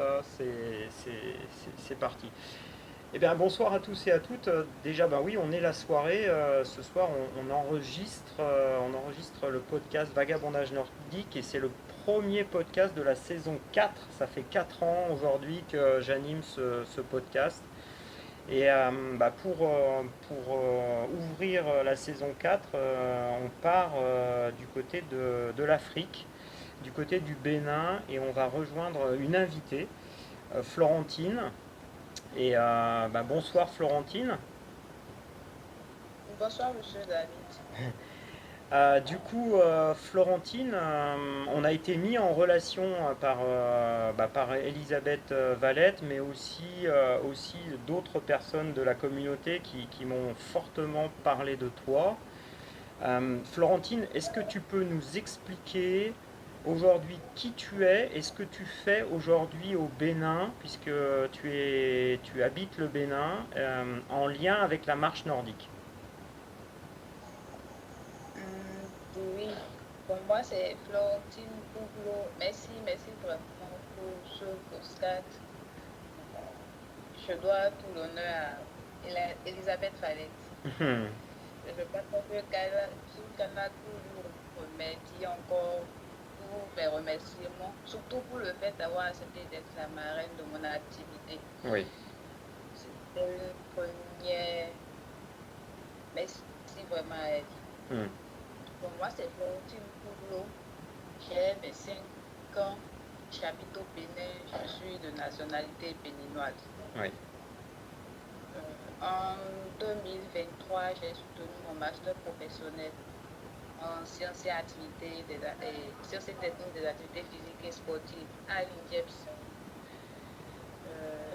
ça, c'est parti. Eh bien, bonsoir à tous et à toutes. Déjà, bah oui, on est la soirée. Ce soir, on enregistre le podcast Vagabondage nordique et c'est le premier podcast de la saison 4. Ça fait 4 ans aujourd'hui que j'anime ce podcast. Et pour ouvrir la saison 4, on part du côté de l'Afrique, du côté du Bénin, et on va rejoindre une invitée, Florentine. Bonsoir Florentine. Bonsoir, monsieur David. Florentine, on a été mis en relation par Elisabeth Valette, mais aussi d'autres personnes de la communauté qui m'ont fortement parlé de toi. Florentine, est-ce que tu peux nous expliquer aujourd'hui qui tu es et ce que tu fais aujourd'hui au Bénin, puisque tu habites le Bénin, en lien avec la marche nordique? Oui, pour moi, c'est Florentine Bouglo. Merci vraiment pour ce postcard. Je dois tout l'honneur à Elisabeth Valette. Je pense qu'elle a toujours remercié encore pour mes remerciements, surtout pour le fait d'avoir accepté d'être la marraine de mon activité. Oui. C'était une première. Merci vraiment à elle. Hmm. Pour moi, c'est Florentine Bouglo. J'ai 25 ans, j'habite au Bénin, je suis de nationalité béninoise. Oui. En 2023, j'ai soutenu mon master professionnel en sciences et sciences et techniques des activités physiques et sportives à l'INJEPS.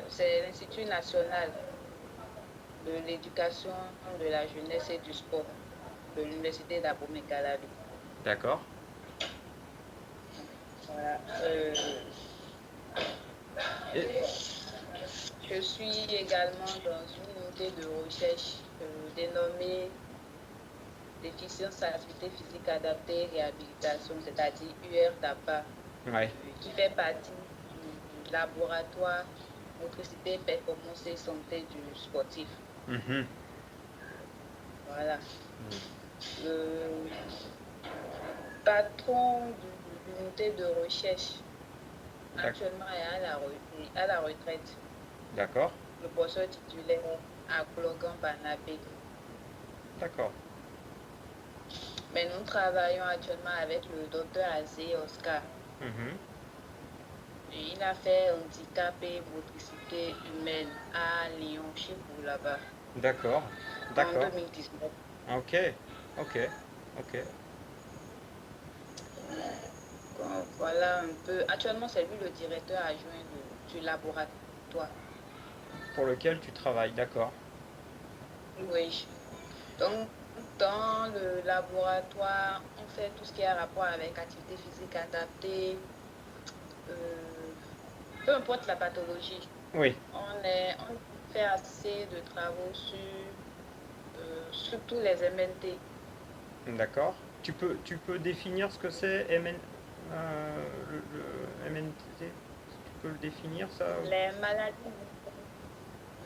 C'est l'Institut national de l'éducation, de la jeunesse et du sport de l'Université d'Abomey-Calavi. D'accord. Voilà. Et- Je suis également dans une unité de recherche dénommée déficience activité physique adaptée et réhabilitation, c'est-à-dire URDAPA, ouais. qui fait partie du laboratoire motricité, performance et santé du sportif. Mhm. Voilà. Le patron de l'unité de recherche actuellement est à la retraite. D'accord. Le professeur titulaire à Clogan Banabé. D'accord. Mais nous travaillons actuellement avec le docteur Azé Oscar. Mhm. Et il a fait handicap et motricité humaine à Lyon, chez vous là-bas, D'accord. en D'accord. 2019. Ok. Ok. Ok. Voilà un peu. Actuellement, c'est lui le directeur adjoint du laboratoire. Pour lequel tu travailles. D'accord. Oui. Donc, dans le laboratoire, on fait tout ce qui a rapport avec activité physique adaptée, euh, peu importe la pathologie. Oui. On fait assez de travaux sur tous les MNT. D'accord. Tu peux définir ce que c'est le MNT? Tu peux le définir ça? Les maladies,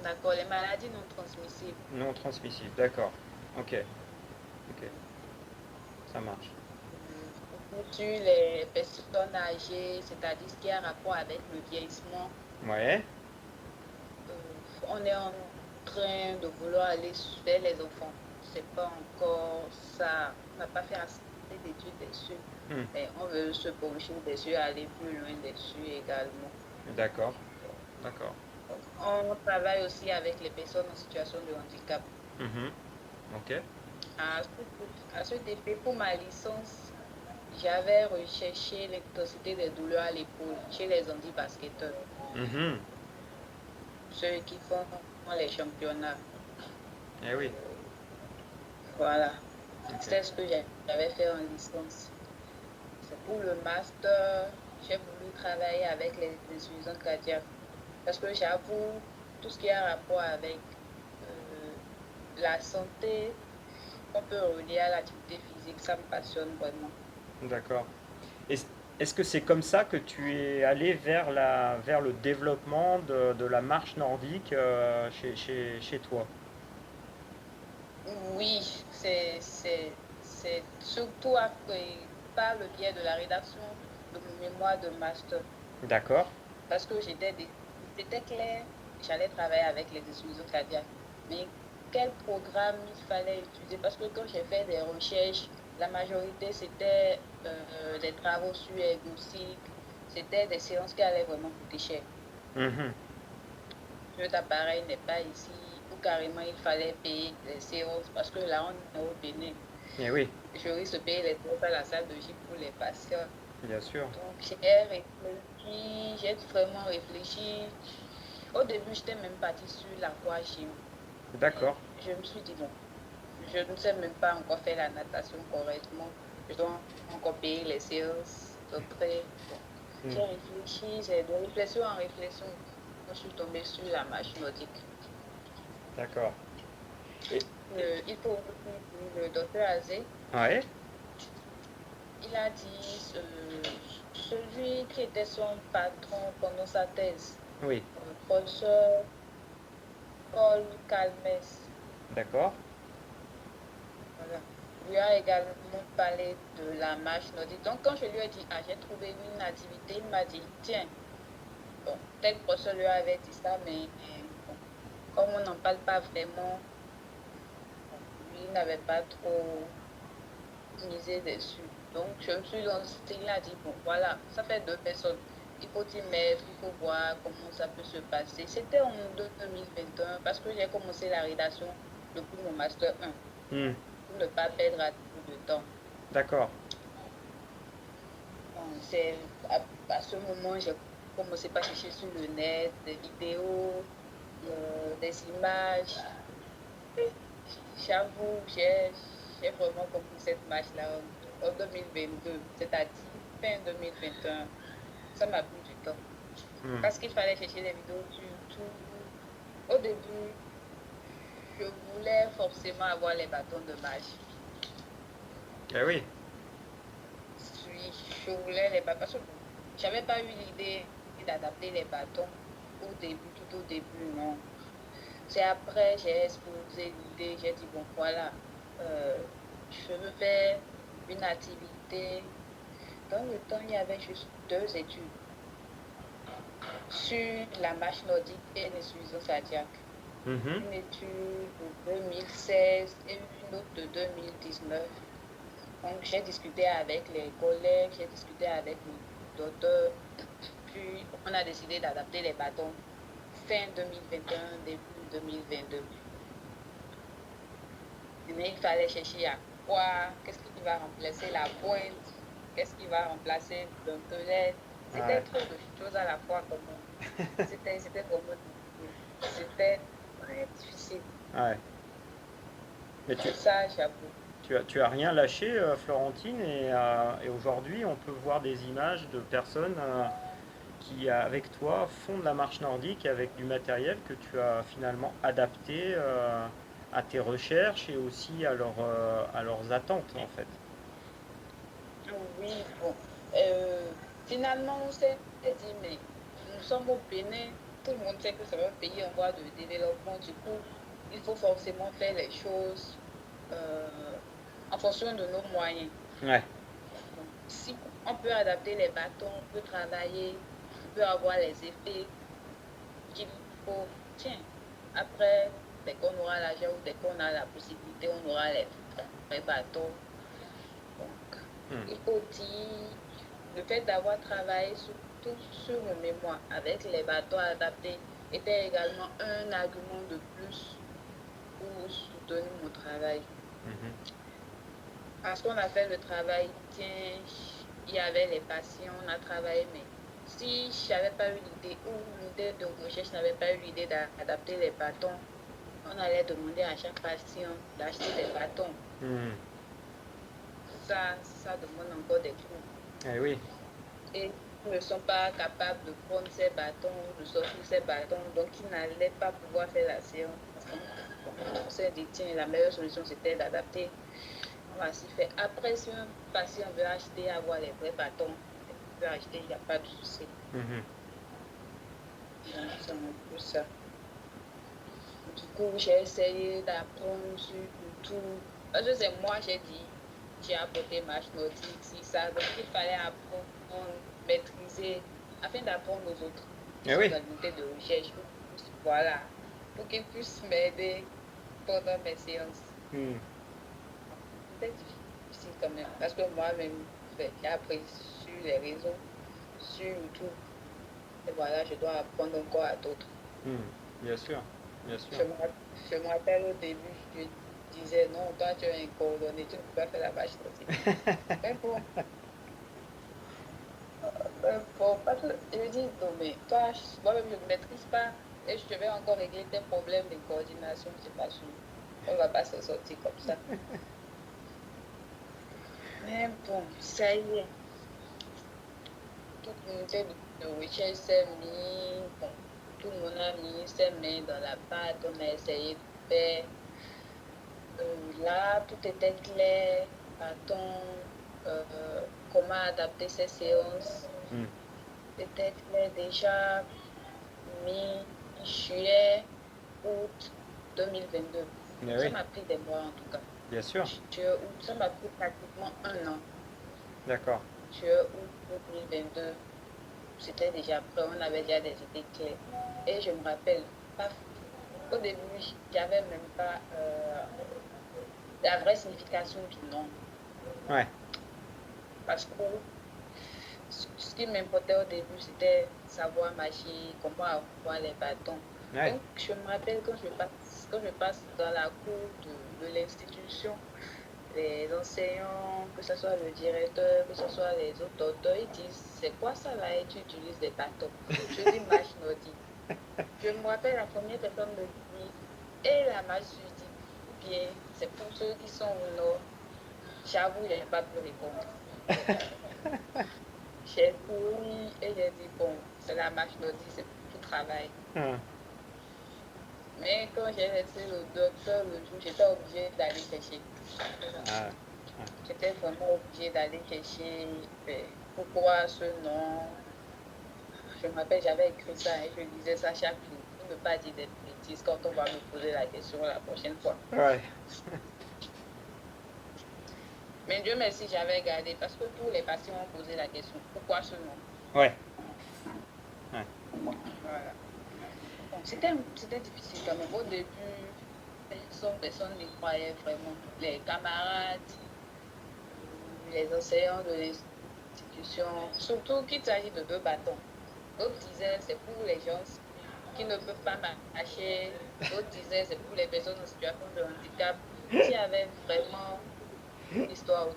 d'accord, les maladies non transmissibles. Non transmissible. D'accord. Ok. Ok. Ça marche. Sur les personnes âgées, c'est-à-dire ce qui a rapport avec le vieillissement. Ouais. On est en train de vouloir aller vers les enfants. C'est pas encore ça. On n'a pas fait assez d'études dessus. Hmm. Mais on veut se pencher dessus, aller plus loin dessus également. D'accord. D'accord. On travaille aussi avec les personnes en situation de handicap. Mhm. Ok. À cet effet, pour ma licence, j'avais recherché l'intensité des douleurs à l'épaule chez les handi-basketteurs, Mhm. ceux qui font les championnats. Eh oui. Voilà, Ok. c'est ce que j'avais fait en licence. C'est pour le master, j'ai voulu travailler avec les insuffisants cardiaques parce que j'avoue, tout ce qui a rapport avec euh, la santé, on peut relier à l'activité physique, ça me passionne vraiment. D'accord. Et, est-ce que c'est comme ça que tu es allé vers le développement de la marche nordique chez toi? Oui, c'est surtout par le biais de la rédaction de mon mémoire de master. D'accord. Parce que c'était clair, j'allais travailler avec les insuffisants cardiaques. Mais quel programme il fallait utiliser? Parce que quand j'ai fait des recherches, la majorité c'était des travaux sur Ergo, c'était des séances qui allaient vraiment coûter cher. Mhm. Notre appareil n'est pas ici, ou carrément il fallait payer les séances parce que là on est au Bénin. Eh oui, Je risque de payer les séances à la salle de gym pour les patients. bien sûr. Donc j'ai réfléchi, j'ai vraiment réfléchi. Au début, j'étais même partie sur l'aquagym. Mais D'accord. je me suis dit, non, je ne sais même pas encore faire la natation correctement. Je dois encore payer les séances d'après. Donc, Hmm. j'ai réfléchi, j'ai de réflexion en réflexion. Je suis tombée sur la marche nordique. D'accord. Et, Il faut aussi dire, le docteur Azé, ouais, il a dit, celui qui était son patron pendant sa thèse, oui, professeur Paul Calmes. d'accord. Voilà. Lui a également parlé de la marche nordique. Donc, quand je lui ai dit, ah, j'ai trouvé une activité, il m'a dit, tiens, bon, tel professeur lui avait dit ça, mais bon, comme on n'en parle pas vraiment, bon, lui n'avait pas trop misé dessus. Donc, je me suis lancée, il a dit, bon, voilà, ça fait 2 personnes. Il faut y mettre, il faut voir comment ça peut se passer. C'était en 2021 parce que j'ai commencé la rédaction depuis mon master 1 Hmm. pour ne pas perdre à tout de temps. D'accord. C'est à ce moment, j'ai commencé par chercher sur le net des vidéos, des images. J'avoue, j'ai vraiment compris cette marche-là en 2022, c'est-à-dire fin 2021. Ça m'a pris du temps. Hmm. Parce qu'il fallait chercher des vidéos sur YouTube. Au début, je voulais forcément avoir les bâtons de marche. Eh oui. Oui, je voulais les bâtons. Parce que j'avais pas eu l'idée d'adapter les bâtons au début, tout au début, non. C'est après, j'ai exposé l'idée, j'ai dit, bon, voilà, je veux faire une activité. Dans le temps, il y avait juste 2 études sur la marche nordique et l'insuffisance cardiaque. Mhm. Une étude de 2016 et une autre de 2019. Donc, j'ai discuté avec les collègues, j'ai discuté avec le docteur, puis on a décidé d'adapter les bâtons fin 2021, début 2022. Mais il fallait chercher à quoi, qu'est-ce qui va remplacer la pointe, qu'est-ce qui va remplacer l'ontelette. Ouais. C'était trop de choses à la fois. C'était vraiment difficile. C'était très difficile. Ouais. Mais Ça, j'avoue. tu as rien lâché, Florentine, et aujourd'hui, on peut voir des images de personnes qui, avec toi, font de la marche nordique avec du matériel que tu as finalement adapté à tes recherches et aussi à leurs attentes, en fait. Oui, bon. Euh, Finalement, on s'est dit, mais nous sommes au Bénin, tout le monde sait que c'est un pays en voie de développement. Du coup, il faut forcément faire les choses euh, en fonction de nos moyens. Ouais. Donc, si on peut adapter les bâtons, on peut travailler, on peut avoir les effets qu'il faut. Tiens, après, dès qu'on aura l'argent ou dès qu'on a la possibilité, on aura les vrais bâtons. Donc, Hmm. il faut dire, le fait d'avoir travaillé surtout sur mon mémoire avec les bâtons adaptés était également un argument de plus pour soutenir mon travail. Mhm. Parce qu'on a fait le travail, tiens, il y avait les patients, on a travaillé, mais si je n'avais pas eu l'idée ou l'idée de recherche n'avait pas eu l'idée d'adapter les bâtons, on allait demander à chaque patient d'acheter des bâtons. Hmm. Ça demande encore des coûts. Eh oui. Et ils ne sont pas capables de prendre ces bâtons, de sortir ces bâtons, donc ils n'allaient pas pouvoir faire la séance. On s'est dit, tiens, la meilleure solution c'était d'adapter. On va s'y faire. Après, si un patient veut acheter, avoir les vrais bâtons, peux acheter, il n'y a pas de souci. Mhm. Donc, c'est un peu ça. Du coup, j'ai essayé d'apprendre sur YouTube. Parce que c'est moi, j'ai dit, j'ai apporté ma nordique, si ça. Donc, il fallait apprendre, maîtriser, afin d'apprendre aux autres qui Eh sont oui. dans l'unité de recherche. Voilà, pour qu'ils puissent m'aider pendant mes séances. Hmm. C'était difficile quand même. Parce que moi-même, j'ai appris sur les réseaux, sur YouTube. Et voilà, je dois apprendre encore à d'autres. Hmm. Bien sûr, bien sûr. Je me rappelle au début, je disais non, toi tu es un coordonné, tu ne peux pas faire la vache aussi. Mais bon, parce que je me dis, non, mais toi, moi-même je ne maîtrise pas et je vais encore régler tes problèmes de coordination, c'est pas sûr. On ne va pas se sortir comme ça. Mais bon, ça y est, toute l'unité de recherche s'est mis, bon, tout le monde a mis ses mains dans la pâte, on a essayé de faire. Là, tout était clair, pardon, comment adapter ces séances. Hmm. C'était clair déjà mi-juillet, août 2022. Eh Ça oui, m'a pris des mois en tout cas. bien sûr. Juillet, août, ça m'a pris pratiquement un an. D'accord. Juillet, août 2022, c'était déjà prêt, on avait déjà des idées claires. Et je me rappelle, paf, au début, j'avais même pas la vraie signification du nom. Ouais. Parce que ce qui m'importait au début, c'était savoir marcher, comment avoir les bâtons. Ouais. Donc, je me rappelle quand je passe dans la cour de l'institution, les enseignants, que ce soit le directeur, que ce soit les autres docteurs, ils disent, c'est quoi ça là et tu utilises des bâtons. Je dis marche nordique. Je me rappelle la première personne me dit, et la marche nordique, ou bien c'est pour ceux qui sont au nord. J'avoue, je n'ai pas pu répondre. J'ai couru et j'ai dit, bon, c'est la marche nordique, c'est pour travail. Hmm. Mais quand j'ai laissé le docteur le jour, j'étais obligée d'aller chercher. Ah, J'étais vraiment obligée d'aller chercher pourquoi ce nom. Je me rappelle, j'avais écrit ça et je disais ça chaque jour pour ne pas dire des bêtises quand on va me poser la question la prochaine fois. ouais. Mais Dieu merci, j'avais gardé parce que tous les patients ont posé la question, pourquoi ce nom? Ouais. Voilà. Bon, c'était difficile quand même. Au début, personne n'y croyait vraiment. Les camarades, les enseignants de l'institution, surtout qu'il s'agit de deux bâtons. D'autres disaient c'est pour les gens qui ne peuvent pas marcher. D'autres disaient c'est pour les personnes en situation de handicap. Il y avait vraiment une histoire autour.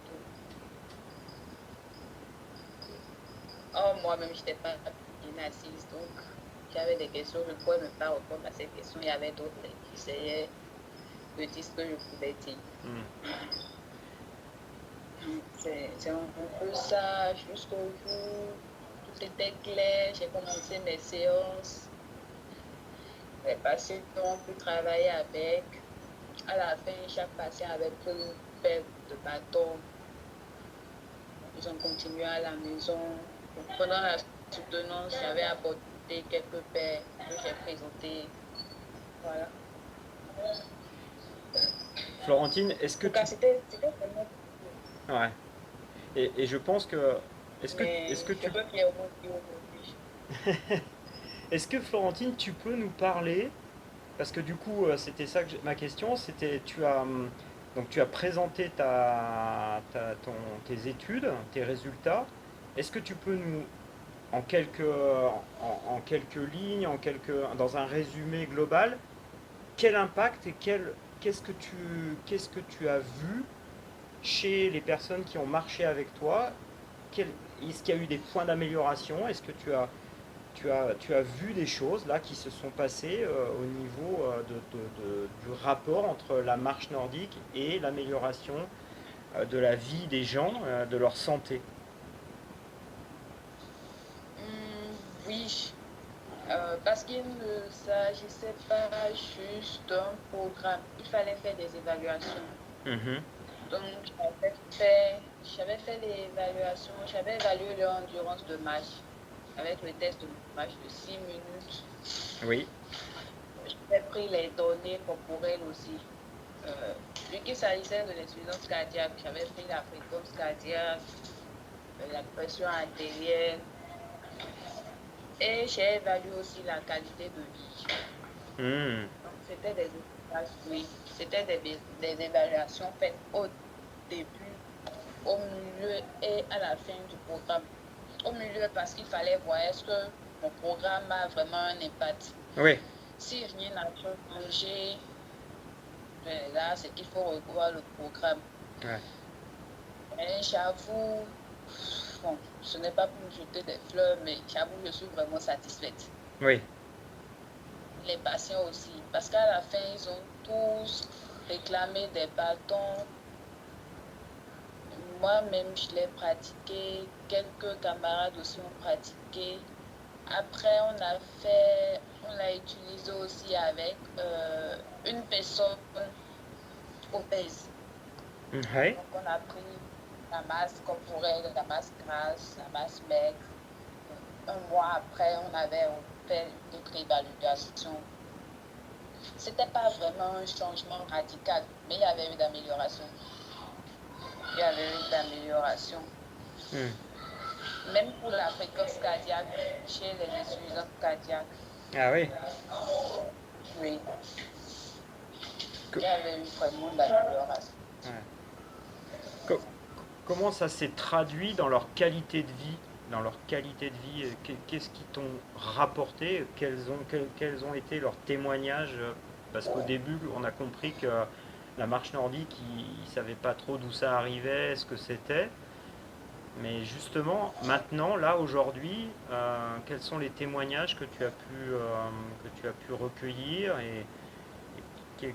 Or, moi-même, je n'étais pas bien assise, donc j'avais des questions, je ne pouvais même pas répondre à ces questions. Il y avait d'autres qui essayaient de dire ce que je pouvais dire. Hmm. C'est un peu ça, jusqu'au jour, tout était clair, j'ai commencé mes séances, les patients ont pu travailler avec. À la fin, chaque patient avait pris une paire de bâtons. Ils ont continué à la maison. Pendant la soutenance, j'avais apporté quelques paires que j'ai présentées. Voilà. Florentine, est-ce que En tout cas, tu... c'était vraiment. Ouais. Et je pense que... Mais Est-ce que je tu... peux bien au moins dire aujourd'hui. Est-ce que Florentine, tu peux nous parler? Parce que du coup, c'était ça que ma question, c'était donc tu as présenté tes études, tes résultats. Est-ce que tu peux nous, en quelques lignes, dans un résumé global, quel impact et qu'est-ce que tu as vu chez les personnes qui ont marché avec toi? Est-ce qu'il y a eu des points d'amélioration? Est-ce que tu as vu des choses là qui se sont passées au niveau du rapport entre la marche nordique et l'amélioration de la vie des gens, de leur santé? Oui, parce qu'il ne s'agissait pas juste d'un programme. Il fallait faire des évaluations. Mhm. Donc, j'avais fait l'évaluation, j'avais évalué leur endurance de marche avec le test de marche de 6 minutes. Oui. J'ai pris les données corporelles aussi. Vu qu'il s'agissait de l'insuffisance cardiaque, j'avais pris la fréquence cardiaque, la pression artérielle et j'ai évalué aussi la qualité de vie. Hmm. Donc, c'était des évaluations faites au début, au milieu et à la fin du programme. Au milieu parce qu'il fallait voir est-ce que mon programme a vraiment un impact. Oui. Si rien n'a changé, là, c'est qu'il faut revoir le programme. Ouais. Mais j'avoue, bon, ce n'est pas pour me jeter des fleurs, mais j'avoue, je suis vraiment satisfaite. Oui. Les patients aussi, parce qu'à la fin, ils ont tous réclamé des bâtons. Moi-même, je l'ai pratiqué. Quelques camarades aussi ont pratiqué. Après, on l'a utilisé aussi avec une personne obèse. Ouais. Donc, on a pris la masse corporelle, la masse grasse, la masse maigre. Un mois après, on avait fait une autre évaluation. C'était pas vraiment un changement radical, mais il y avait eu d'amélioration. Il y avait eu d'amélioration. Même pour la fréquence cardiaque chez les insuffisants cardiaques. Ah oui. Oui. Il y avait eu vraiment d'amélioration. Ouais. Comment ça s'est traduit dans leur qualité de vie? Dans leur qualité de vie, qu'est-ce qu'ils t'ont rapporté? Quels ont été leurs témoignages? Parce qu'au début, on a compris que la marche nordique, ils ne savaient pas trop d'où ça arrivait, ce que c'était. Mais justement, maintenant, là, aujourd'hui, quels sont les témoignages que tu as pu recueillir et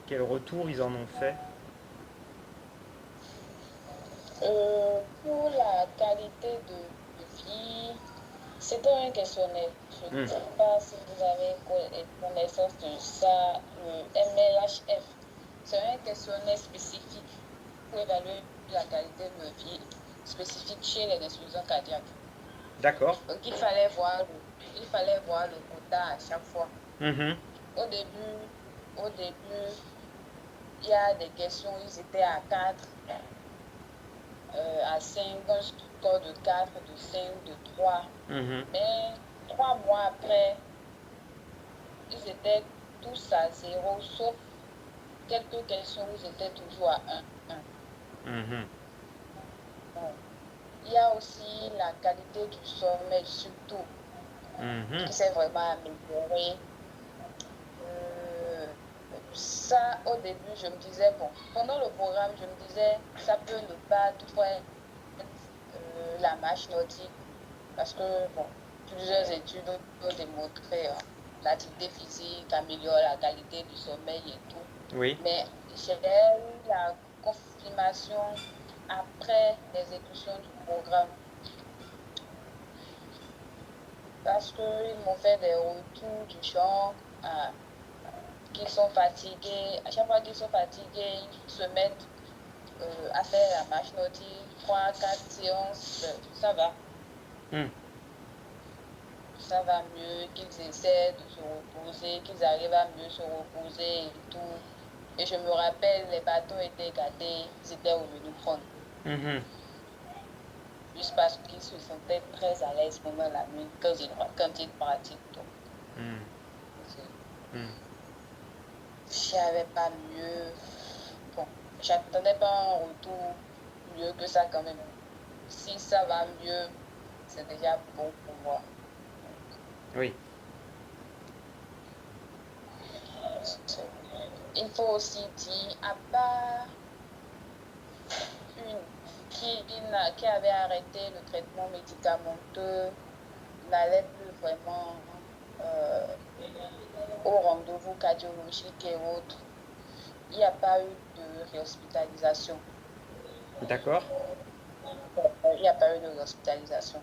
quel retour ils en ont fait? Pour la qualité de vie, c'était un questionnaire. Je ne Hmm. sais pas si vous avez connaissance de ça, le MLHF. C'est un questionnaire spécifique pour évaluer la qualité de vie spécifique chez les insuffisants cardiaques. D'accord. Donc, il fallait voir le quota à chaque fois. Mhm. Au début, il y a des questions, ils étaient à 4, à 5, un score de 4, de 5, de 3. Mhm. Mais 3 mois après, ils étaient tous à 0, sauf quelques questions où ils étaient toujours à 1. Mhm. Bon. Il y a aussi la qualité du sommeil, surtout, Mhm. qui s'est vraiment améliorée. Ça, au début, je me disais, bon, pendant le programme, je me disais, ça peut ne pas tout être la marche nordique, parce que, bon, plusieurs études ont démontré l'activité physique améliore la qualité du sommeil et tout. Oui. Mais j'ai eu la confirmation après l'exécution du programme, parce qu'ils m'ont fait des retours du genre qu'ils sont fatigués. À chaque fois qu'ils sont fatigués, ils se mettent à faire la marche nordique, 3, 4 séances, ça va. Hmm. Ça va mieux, qu'ils essaient de se reposer, qu'ils arrivent à mieux se reposer et tout. Et je me rappelle, les bâtons étaient gâtés, ils étaient revenus prendre. Mhm. Juste parce qu'ils se sentaient très à l'aise pendant la nuit quand ils pratiquent. Donc, Hmm. Hmm. si j'avais pas mieux, bon, j'attendais pas un retour mieux que ça quand même. Si ça va mieux, c'est déjà bon pour moi. Oui. Il faut aussi dire, à part une qui avait arrêté le traitement médicamenteux, n'allait plus vraiment au rendez-vous cardiologique et autres, il n'y a pas eu de réhospitalisation. D'accord. Il n'y a pas eu de réhospitalisation.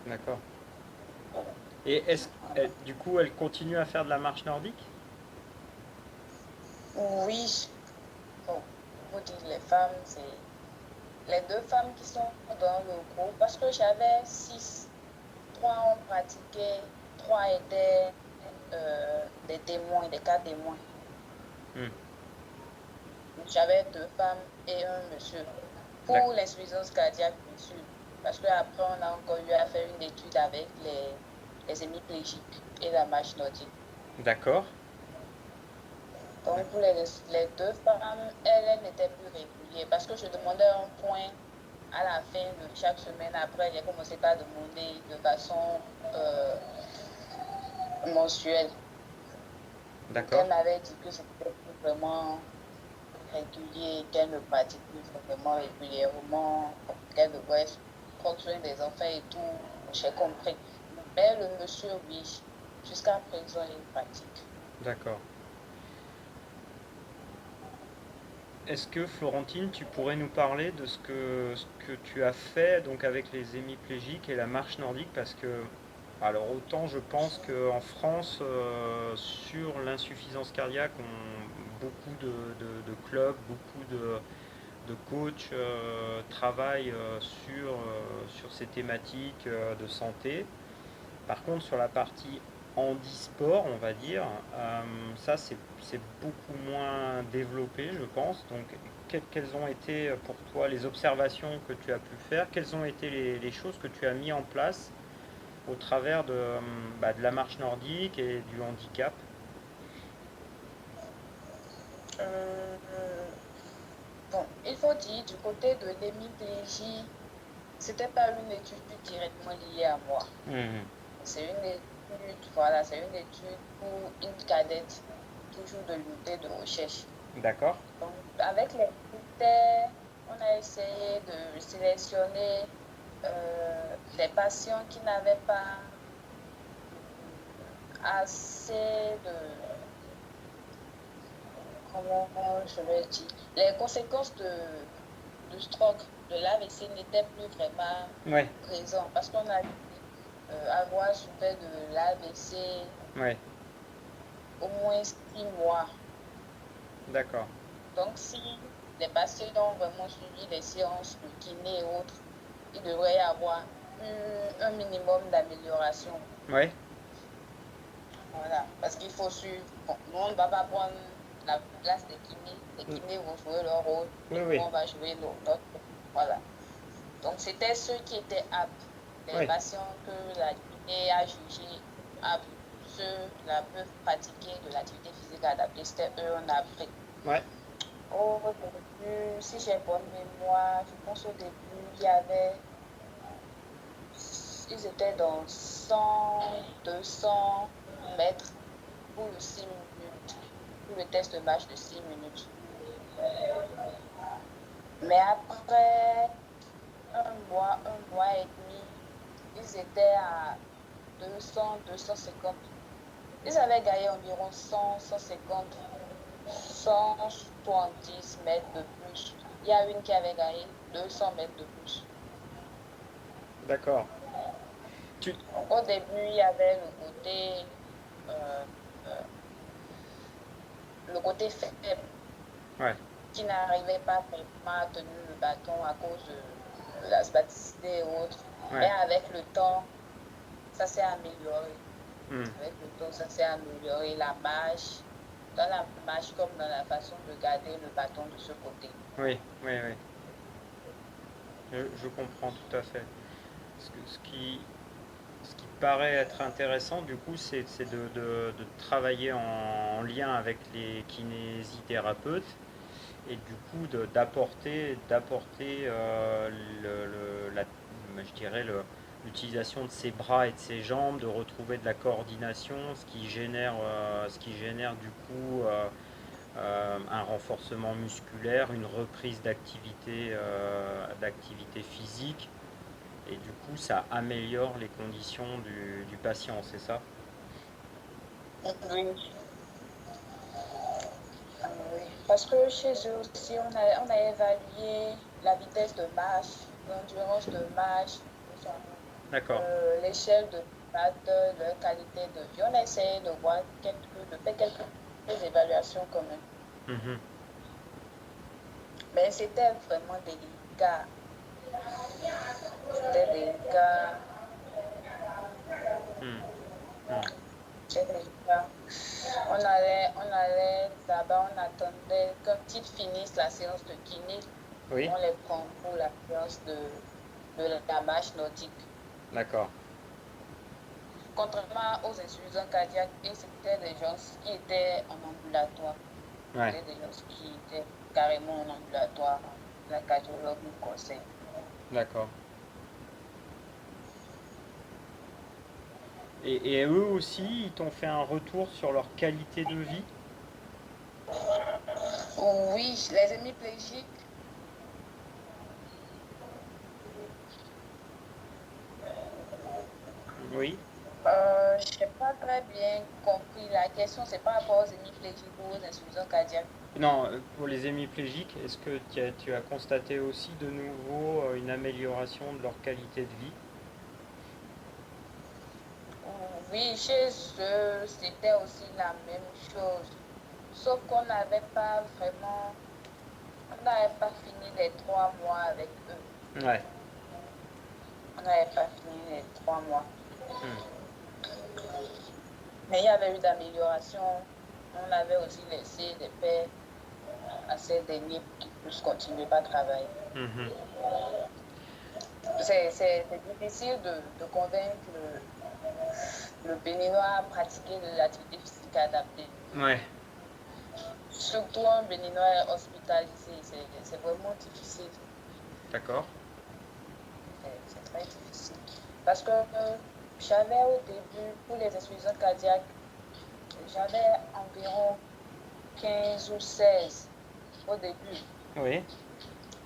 D'accord. Et du coup, elle continue à faire de la marche nordique? Oui, bon, vous dites les femmes, les deux femmes qui sont dans le groupe, parce que j'avais 6, 3 ont pratiqué, 3 étaient des témoins, des cas témoins. Hmm. J'avais 2 femmes et un monsieur. Pour l'insuffisance cardiaque, bien sûr. Parce qu'après, on a encore eu à faire une étude avec les hémiplégiques et la marche nordique. D'accord. Donc, pour les 2 femmes, elles n'étaient plus régulières. Parce que je demandais un point à la fin de chaque semaine. Après, j'ai commencé par demander de façon mensuelle. D'accord. Elle m'avait dit que c'était plus vraiment régulier, qu'elle ne pratique plus vraiment régulièrement, qu'elle devrait prendre soin des enfants et tout. J'ai compris. Mais le monsieur, oui, jusqu'à présent, il pratique. D'accord. Est-ce que Florentine, tu pourrais nous parler de ce que tu as fait donc avec les hémiplégiques et la marche nordique parce que alors autant je pense qu'en France sur l'insuffisance cardiaque beaucoup de clubs, beaucoup de coachs travaillent sur ces thématiques de santé. Par contre, sur la partie handisport, on va dire, ça c'est beaucoup moins développé, je pense. Donc, quelles ont été pour toi les observations que tu as pu faire? Quelles ont été les choses que tu as mis en place au travers de la marche nordique et du handicap? Euh, bon, il faut dire, du côté de l'hémiplégie, c'était pas une étude directement liée à moi. Mhm. C'est une étude, voilà, c'est une étude pour une cadette, toujours de l'unité de recherche. D'accord. Donc, avec les critères, on a essayé de sélectionner les patients qui n'avaient pas assez de, comment je vais dire, les conséquences du stroke, de l'AVC n'étaient plus vraiment Ouais, présentes parce qu'on a avoir souffert de l'AVC ouais, au moins 6 mois. d'accord. Donc, si les patients ont vraiment suivi les séances de kiné et autres, il devrait y avoir un minimum d'amélioration. Ouais, Voilà. Parce qu'il faut suivre. Bon, nous, on ne va pas prendre la place des kinés. Les kinés vont jouer leur rôle oui, et nous, oui, on va jouer notre. Voilà. Donc, c'était ceux qui étaient aptes. Les oui, patients que la kiné a jugés aptes, ceux-là peuvent pratiquer de l'activité physique adaptée. C'était eux en Afrique. ouais, Au début, si j'ai bonne mémoire, je pense au début, ils étaient dans 100, 200 mètres pour le 6 minutes, pour le test de marche de 6 minutes. Mais après un mois et demi, ils étaient à 200, 250. Ils avaient gagné environ 100, 150, 170 mètres de plus. Il y a une qui avait gagné 200 mètres de plus. d'accord. Tu... Au début, il y avait euh, euh, le côté faible Ouais, qui n'arrivait pas vraiment à tenir le bâton à cause de la spasticité et autres. Mais ouais. avec le temps, ça s'est amélioré. Hmm. Avec le temps, ça s'est amélioré. La marche, dans la marche comme dans la façon de garder le bâton de ce côté. Oui, oui, oui. Je comprends tout à fait. Ce qui paraît être intéressant, du coup, c'est de travailler en lien avec les kinésithérapeutes et du coup d'apporter je dirais l'utilisation de ses bras et de ses jambes, de retrouver de la coordination, ce qui génère du coup un renforcement musculaire, une reprise d'activité physique et du coup ça améliore les conditions du patient, c'est ça? Oui, oui. Parce que chez eux aussi, on a évalué la vitesse de marche, l'endurance de marche, D'accord. l'échelle de patte, leur qualité de vie. On a essayé de voir de faire quelques évaluations quand même. Mhm. Mais c'était vraiment délicat. délicat. C'était délicat. Hmm. Hmm. C'était délicat. On allait là-bas, on attendait que qu'ils finissent la séance de kiné. Oui, On les prend pour la séance de la marche nordique. d'accord. Contrairement aux insuffisants cardiaques, et c'était des gens qui étaient en ambulatoire. Ouais, C'était des gens qui étaient carrément en ambulatoire. La cardiologue nous conseille. d'accord. Et eux aussi, ils t'ont fait un retour sur leur qualité de vie? Oui, les hémiplégiques, Oui. je n'ai pas très bien compris. La question, c'est par rapport aux hémiplégiques ou aux insuffisants cardiaques. Non, pour les hémiplégiques, est-ce que tu as constaté aussi de nouveau une amélioration de leur qualité de vie? Oui, chez eux, c'était aussi la même chose. Sauf qu'on n'avait pas vraiment, on n'avait pas fini les 3 mois avec eux. Ouais. On n'avait pas fini les 3 mois. Hmm. Mais il y avait eu d'amélioration. On avait aussi laissé des pères à ces derniers qui puissent continuer à travailler. Mhm. C'est difficile de convaincre le Béninois à pratiquer de l'activité physique adaptée. Ouais, Surtout un Béninois hospitalisé, c'est vraiment difficile. d'accord. C'est très difficile. Parce que j'avais au début, pour les insuffisants cardiaques, j'avais environ 15 ou 16 au début, Oui.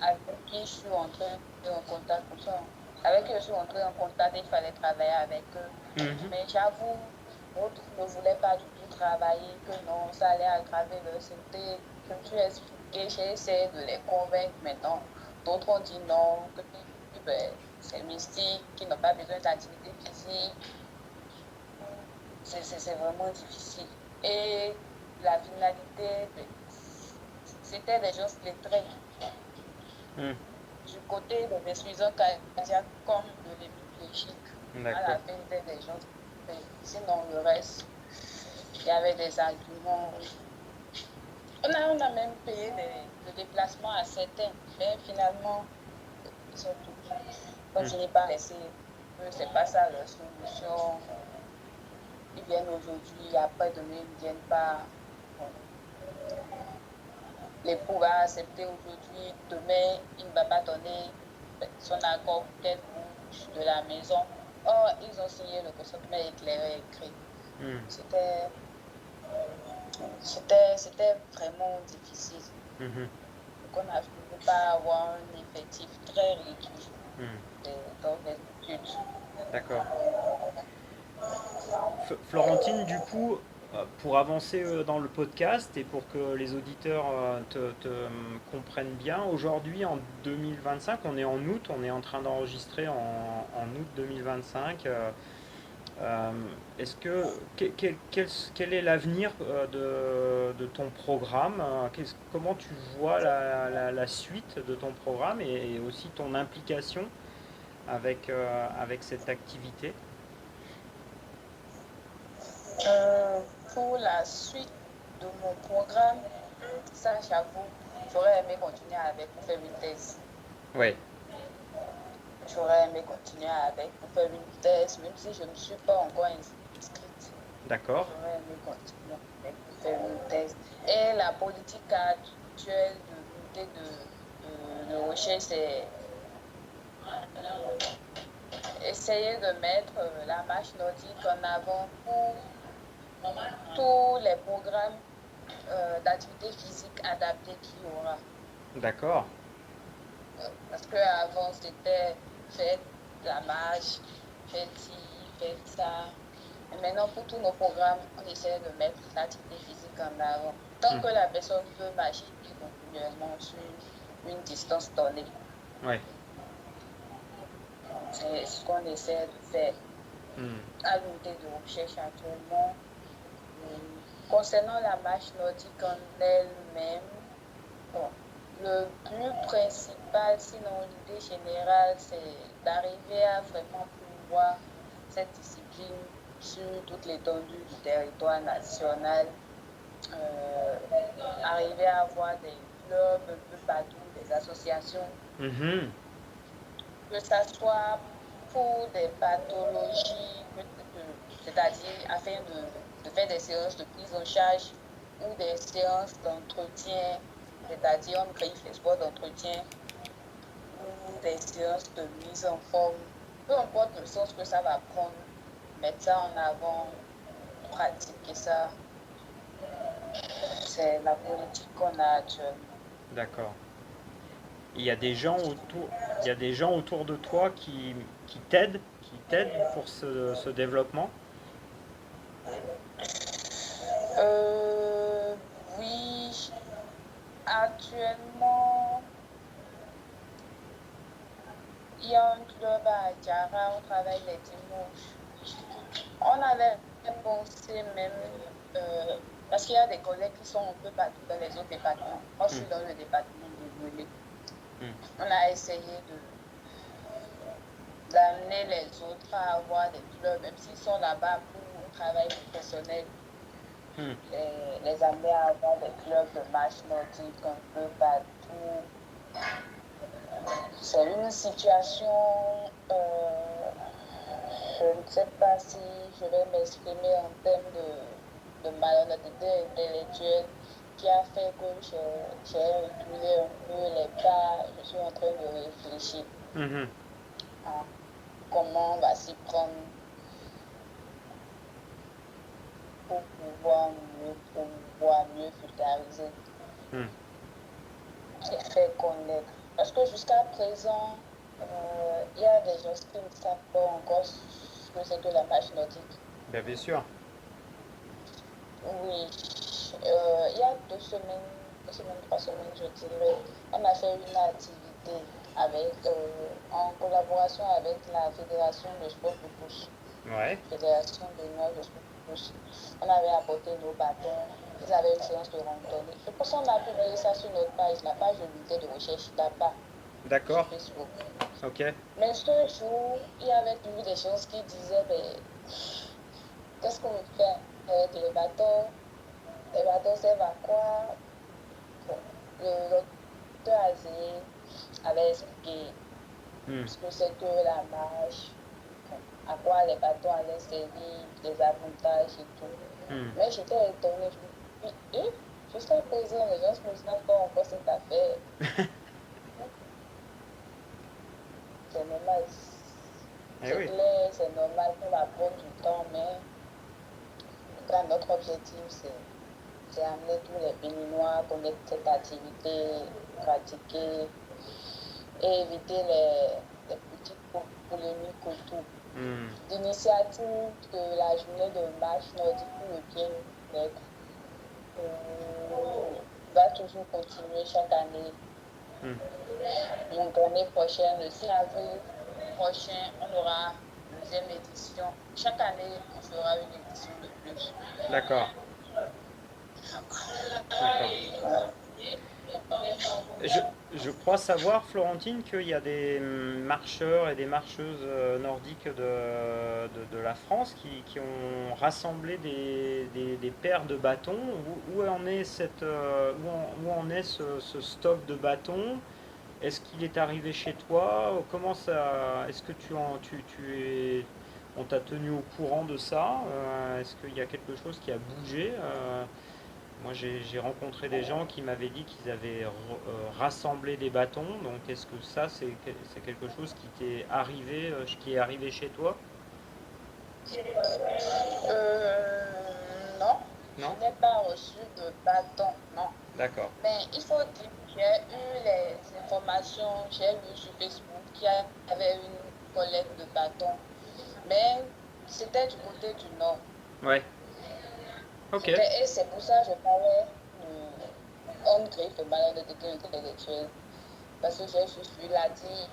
avec qui je suis entrée en contact. Avec qui je suis entrée en contact, il fallait travailler avec eux. Mhm. Mais j'avoue, d'autres ne voulaient pas du tout travailler, que non, ça allait aggraver leur santé. Je me suis expliqué, j'ai essayé de les convaincre maintenant. D'autres ont dit non, que ben, c'est mystique, qu'ils n'ont pas besoin d'activité physique. C'est vraiment difficile. Et la finalité, c'était des gens lettrés. Hmm. Du côté des insuffisants cardiaques comme de l'hémiplégique, à la D'accord. fin, c'était des gens lettrés. Sinon, le reste, il y avait des arguments. On a même payé le déplacement à certains, mais finalement, ils sont tout. On Hmm. finit par laisser. C'est pas ça leur solution. Ils viennent aujourd'hui, après-demain, ils ne viennent pas. Bon, l'époux va accepter aujourd'hui, demain, il ne va pas donner son accord pour qu'elle bouge de la maison. Or, ils ont signé le consentement éclairé écrit. Hmm. C'était vraiment difficile. Mhm. Donc, on a fini par avoir un effectif très réduit Hmm. dans les études. D'accord. Florentine, du coup, pour avancer dans le podcast et pour que les auditeurs comprennent bien, aujourd'hui en 2025, on est en août, on est en train d'enregistrer en août 2025. Euh, est-ce que quel est l'avenir de ton programme? Comment tu vois la suite de ton programme et aussi ton implication avec cette activité? Euh, pour la suite de mon programme, ça, j'avoue, j'aurais aimé continuer avec pour faire une thèse. Oui, J'aurais aimé continuer avec pour faire une thèse, même si je ne suis pas encore inscrite. d'accord. J'aurais aimé continuer avec pour faire une thèse. Et la politique actuelle de l'unité de recherche, c'est essayer de mettre la marche nordique en avant pour tous les programmes d'activité physique adaptée qu'il y aura. D'accord. Parce qu'avant, c'était faites la marche, faites ci, faites ça. Et maintenant, pour tous nos programmes, on essaie de mettre l'activité physique en avant. Tant Hmm. que la personne peut marcher continuellement sur une distance donnée, Ouais. c'est ce qu'on essaie de faire Hmm. à l'unité de recherche actuellement. Concernant la marche nordique en elle-même, bon, le but principal, sinon l'idée générale, c'est d'arriver à vraiment pouvoir cette discipline sur toute l'étendue du territoire national, arriver à avoir des clubs un peu partout, des associations, Mhm. que ça soit pour des pathologies, c'est-à-dire afin de faire des séances de prise en charge ou des séances d'entretien, c'est-à-dire on crée les sports d'entretien ou des séances de mise en forme, peu importe le sens que ça va prendre, mettre ça en avant, pratiquer ça, c'est la politique qu'on a actuellement. D'accord. Il y a des gens autour, il y a des gens autour de toi qui t'aident pour ce développement. Euh, oui, actuellement, il y a un club à Jara, on travaille les dimanches. On avait pensé même, parce qu'il y a des collègues qui sont un peu partout dans les autres départements. Moi, je Hmm. suis dans le département de Volée. Hmm. On a essayé d'amener les autres à avoir des clubs, même s'ils sont là-bas pour un travail professionnel, Hmm. les amener à avoir des clubs de marche nordique un peu partout. C'est une situation, je ne sais pas si je vais m'exprimer en termes de malhonnêteté intellectuelle qui a fait que j'ai reculé un peu les pas. Je suis en train de réfléchir Mhm. à comment on va s'y prendre pour pouvoir mieux vulgariser Hmm. et faire connaître. Parce que jusqu'à présent, il y a des gens qui ne savent pas encore ce que c'est que la marche nordique. Bien sûr. Oui, il y a 2 semaines, 3 semaines, je dirais, on a fait une activité avec, en collaboration avec la Fédération de sport pour tous, Ouais. Fédération de Nord de sport pour tous. On avait apporté nos bâtons, ils avaient une séance de randonnée. Je pense qu'on a publié ça sur notre page, la page de l'unité de recherche là-bas, sur D'accord. Facebook. Ok. Mais ce jour, il y avait toujours des choses qui disaient, mais qu'est-ce qu'on fait avec les bâtons? Les bâtons servent à quoi? Bon, le docteur Azé avait expliqué Hmm. ce que c'est que la marche, à quoi les bâtons allaient servir, les avantages et tout. Hmm. Mais j'étais étonnée. Je me suis dit, jusqu'à présent, les gens ne savent pas encore cette affaire. C'est normal. Eh C'est oui. clair, c'est normal qu'on va prendre du temps, mais en tout cas, notre objectif, c'est amener tous les Béninois à connaître cette activité, pratiquer et éviter les petites polémiques autour. Hmm. L'initiative de la journée de marche nordique pour le bien-être va toujours continuer chaque année. Hmm. Donc l'année prochaine, le 6 avril prochain, on aura une deuxième édition. Chaque année, on fera une édition de plus. D'accord. D'accord. Je, je crois savoir, Florentine, qu'il y a des marcheurs et des marcheuses nordiques de la France qui ont rassemblé des paires de bâtons. Où en est où en est ce stock de bâtons? Est-ce qu'il est arrivé chez toi? Comment ça? Est-ce que on t'a tenu au courant de ça? Est-ce qu'il y a quelque chose qui a bougé? Moi, j'ai rencontré des gens qui m'avaient dit qu'ils avaient rassemblé des bâtons. Donc, est-ce que ça, c'est quelque chose qui est arrivé chez toi? Non, Non? je n'ai pas reçu de bâton, non. D'accord. Mais il faut dire que j'ai eu les informations, j'ai lu sur Facebook qu'il y avait une collecte de bâtons, mais c'était du côté du nord. Ouais. Ok. Et c'est pour ça que je parlais de on griffe le malheur de sécurité intellectuelle. Parce que j'ai juste vu la dit,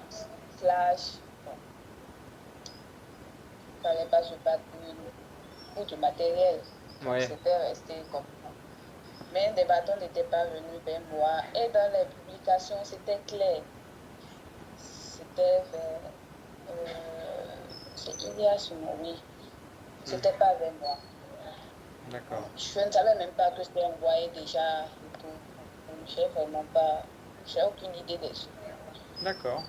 slash, bon, il ne fallait pas se battre pour du matériel. Donc Ouais. c'était resté comme ça. mais des bâtons n'étaient pas venus vers moi. Et dans les publications, c'était clair. C'était vers... c'est Ilias, oui. C'était pas vers moi. D'accord. Je ne savais même pas que c'était envoyé déjà et tout. Donc, j'ai vraiment pas... J'ai aucune idée dessus. D'accord.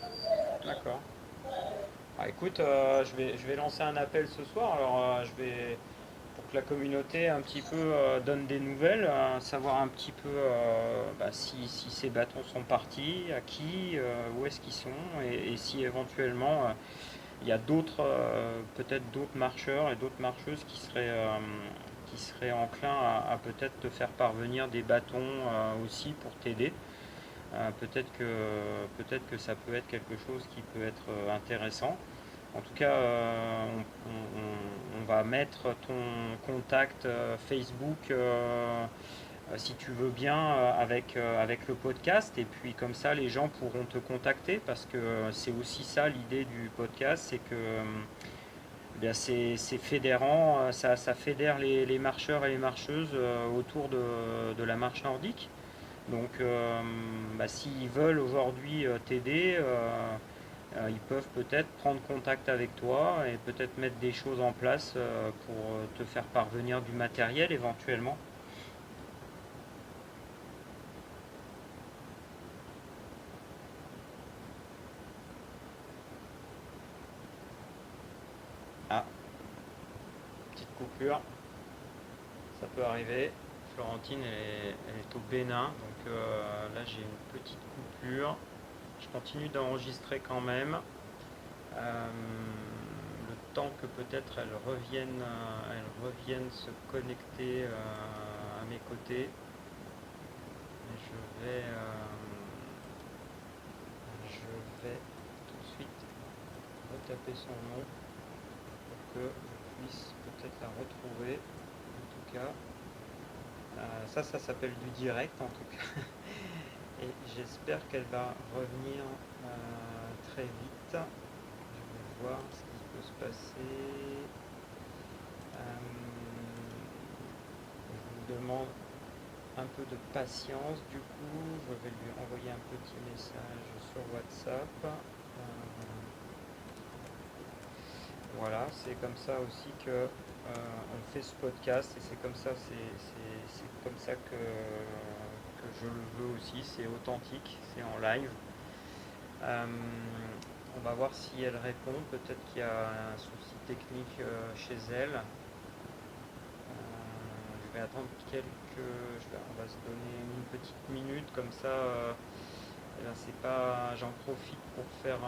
D'accord. Ah, écoute, je vais lancer un appel ce soir. Alors, pour que la communauté un petit peu donne des nouvelles, savoir un petit peu bah, si ces bâtons sont partis, à qui, où est-ce qu'ils sont, et si éventuellement il y a d'autres, peut-être d'autres marcheurs et d'autres marcheuses qui seraient enclins à peut-être te faire parvenir des bâtons aussi pour t'aider. Peut-être que ça peut être quelque chose qui peut être intéressant. En tout cas, on va mettre ton contact Facebook, si tu veux bien, avec le podcast. Et puis comme ça, les gens pourront te contacter parce que c'est aussi ça l'idée du podcast, c'est que eh bien, c'est fédérant, ça fédère les marcheurs et les marcheuses autour de la marche nordique. Donc, bah, s'ils veulent aujourd'hui t'aider, ils peuvent peut-être prendre contact avec toi et peut-être mettre des choses en place pour te faire parvenir du matériel éventuellement. Ah, petite coupure, ça peut arriver. Florentine, elle est au Bénin, donc là j'ai une petite coupure. Je continue d'enregistrer quand même. Le temps que peut-être elle revienne se connecter à mes côtés. Et je vais tout de suite retaper son nom pour que je puisse peut-être la retrouver. En tout cas, ça s'appelle du direct en tout cas. Et j'espère qu'elle va revenir très vite. Je vais voir ce qui peut se passer. Je vous demande un peu de patience. Du coup, je vais lui envoyer un petit message sur WhatsApp. Voilà, c'est comme ça aussi que on fait ce podcast et c'est comme ça, c'est comme ça que je le veux aussi. C'est authentique, c'est en live. Euh, on va voir si elle répond. Peut-être qu'il y a un souci technique chez elle. Je vais attendre on va se donner une petite minute comme ça. Eh ben, c'est pas, j'en profite pour faire